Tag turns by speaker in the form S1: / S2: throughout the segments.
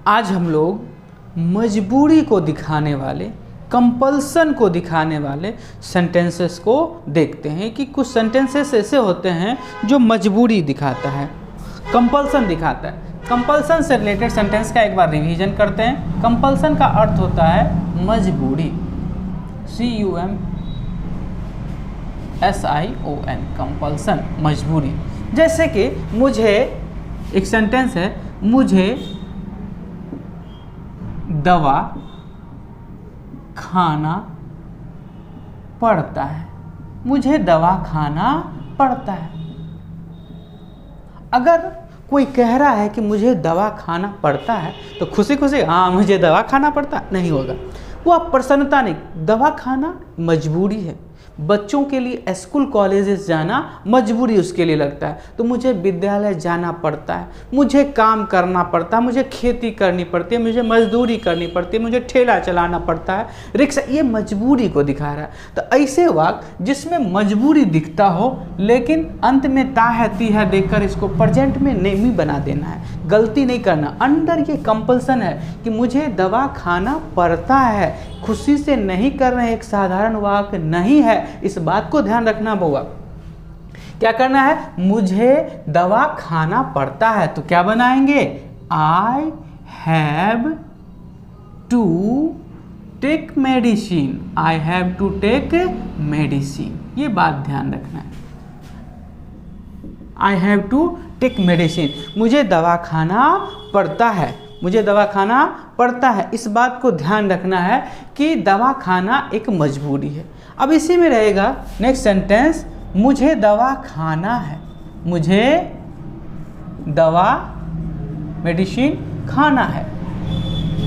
S1: आज हम लोग मजबूरी को दिखाने वाले, कंपल्सन को दिखाने वाले सेंटेंसेस को देखते हैं कि कुछ सेंटेंसेस ऐसे होते हैं जो मजबूरी दिखाता है, कंपल्सन दिखाता है। कंपल्सन से रिलेटेड सेंटेंस का एक बार रिवीजन करते हैं। कंपल्सन का अर्थ होता है मजबूरी, CUMSION, कंपल्सन, मजबूरी। जैसे कि मुझे, एक सेंटेंस है, मुझे दवा खाना पड़ता है, मुझे दवा खाना पड़ता है। अगर कोई कह रहा है कि मुझे दवा खाना पड़ता है तो खुशी खुशी हाँ मुझे दवा खाना पड़ता नहीं होगा, वो आप प्रसन्नता नहीं। दवा खाना मजबूरी है। बच्चों के लिए स्कूल कॉलेजेस जाना मजबूरी उसके लिए लगता है, तो मुझे विद्यालय जाना पड़ता है, मुझे काम करना पड़ता है, मुझे खेती करनी पड़ती है, मुझे मजदूरी करनी पड़ती है, मुझे ठेला चलाना पड़ता है, रिक्शा, ये मजबूरी को दिखा रहा है। तो ऐसे वाक्य जिसमें मजबूरी दिखता हो लेकिन अंत में ता है ती है देकर इसको प्रेजेंट में नेमी बना देना है, गलती नहीं करना। अंडर ये कंपल्सन है कि मुझे दवा खाना पड़ता है, खुशी से नहीं कर रहे, एक साधारण वाक्य नहीं है। इस बात को ध्यान रखना होगा। क्या करना है? मुझे दवा खाना पड़ता है, तो क्या बनाएंगे? I have to take medicine, I have to take medicine. ये बात ध्यान रखना है। I have to take medicine, मुझे दवा खाना पड़ता है, मुझे दवा खाना पड़ता है। इस बात को ध्यान रखना है कि दवा खाना एक मजबूरी है। अब इसी में रहेगा नेक्स्ट सेंटेंस, मुझे दवा खाना है, मुझे दवा मेडिसिन खाना है,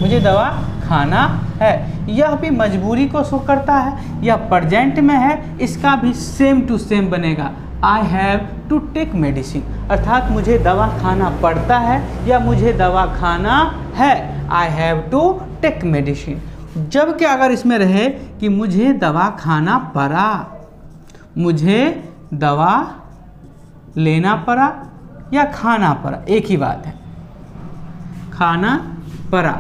S1: मुझे दवा खाना है। यह भी मजबूरी को शो करता है, यह प्रेजेंट में है, इसका भी सेम टू सेम बनेगा। I have to take medicine, अर्थात मुझे दवा खाना पड़ता है या मुझे दवा खाना है। I have to take medicine. जबकि अगर इसमें रहे कि मुझे दवा खाना पड़ा, मुझे दवा लेना पड़ा या खाना पड़ा, एक ही बात है, खाना पड़ा,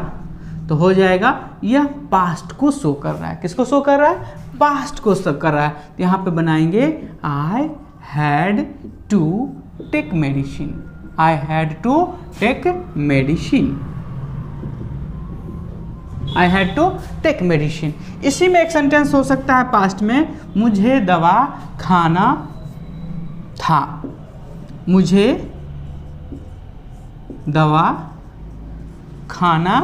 S1: तो हो जाएगा यह पास्ट को शो कर रहा है। किसको शो कर रहा है? पास्ट को शो कर रहा है। तो यहाँ पे बनाएंगे I had to take medicine, I had to take medicine, I had to take medicine. इसी में एक सेंटेंस हो सकता है पास्ट में, मुझे दवा खाना था, मुझे दवा खाना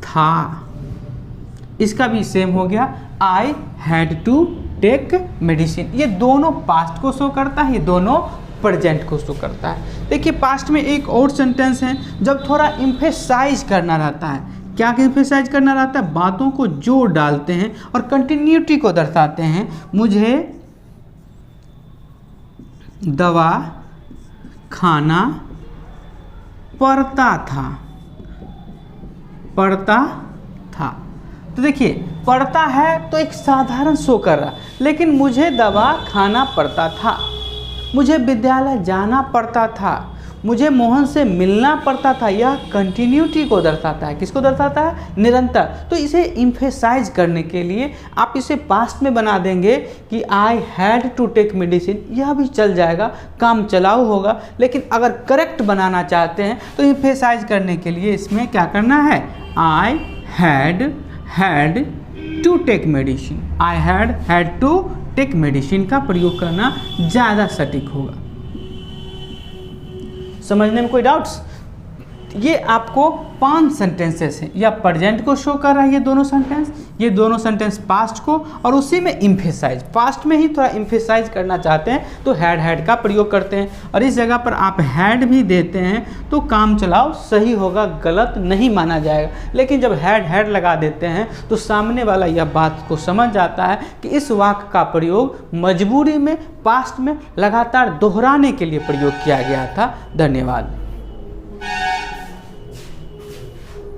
S1: था। इसका भी सेम हो गया, I had to take medicine. ये दोनों पास्ट को शो करता है, ये दोनों प्रेजेंट को शो करता है। देखिए पास्ट में एक और सेंटेंस है जब थोड़ा इम्फेसाइज करना रहता है। क्या इम्फेसाइज करना रहता है? बातों को जोड़ डालते हैं और कंटिन्यूटी को दर्शाते हैं। मुझे दवा खाना पड़ता था, पड़ता था। तो देखिए पड़ता है तो एक साधारण शो कर रहा, लेकिन मुझे दवा खाना पड़ता था, मुझे विद्यालय जाना पड़ता था, मुझे मोहन से मिलना पड़ता था, यह कंटिन्यूटी को दर्शाता है। किसको दर्शाता है? निरंतर। तो इसे इम्फेसाइज करने के लिए आप इसे पास्ट में बना देंगे कि I had to take medicine, यह भी चल जाएगा, काम चलाऊ होगा। लेकिन अगर करेक्ट बनाना चाहते हैं तो इम्फेसाइज करने के लिए इसमें क्या करना है? I had to take medicine, I had to take medicine का प्रयोग करना ज़्यादा सटीक होगा। समझने में कोई डाउट्स? ये आपको 5 सेंटेंसेस हैं, या प्रेजेंट को शो कर रहा है ये दोनों सेंटेंस पास्ट को, और उसी में इम्फेसाइज, पास्ट में ही थोड़ा इम्फेसाइज करना चाहते हैं तो हैड का प्रयोग करते हैं। और इस जगह पर आप हैड भी देते हैं तो काम चलाओ सही होगा, गलत नहीं माना जाएगा। लेकिन जब हैड लगा देते हैं तो सामने वाला यह बात को समझ जाता है कि इस वाक्य का प्रयोग मजबूरी में, पास्ट में लगातार दोहराने के लिए प्रयोग किया गया था। धन्यवाद।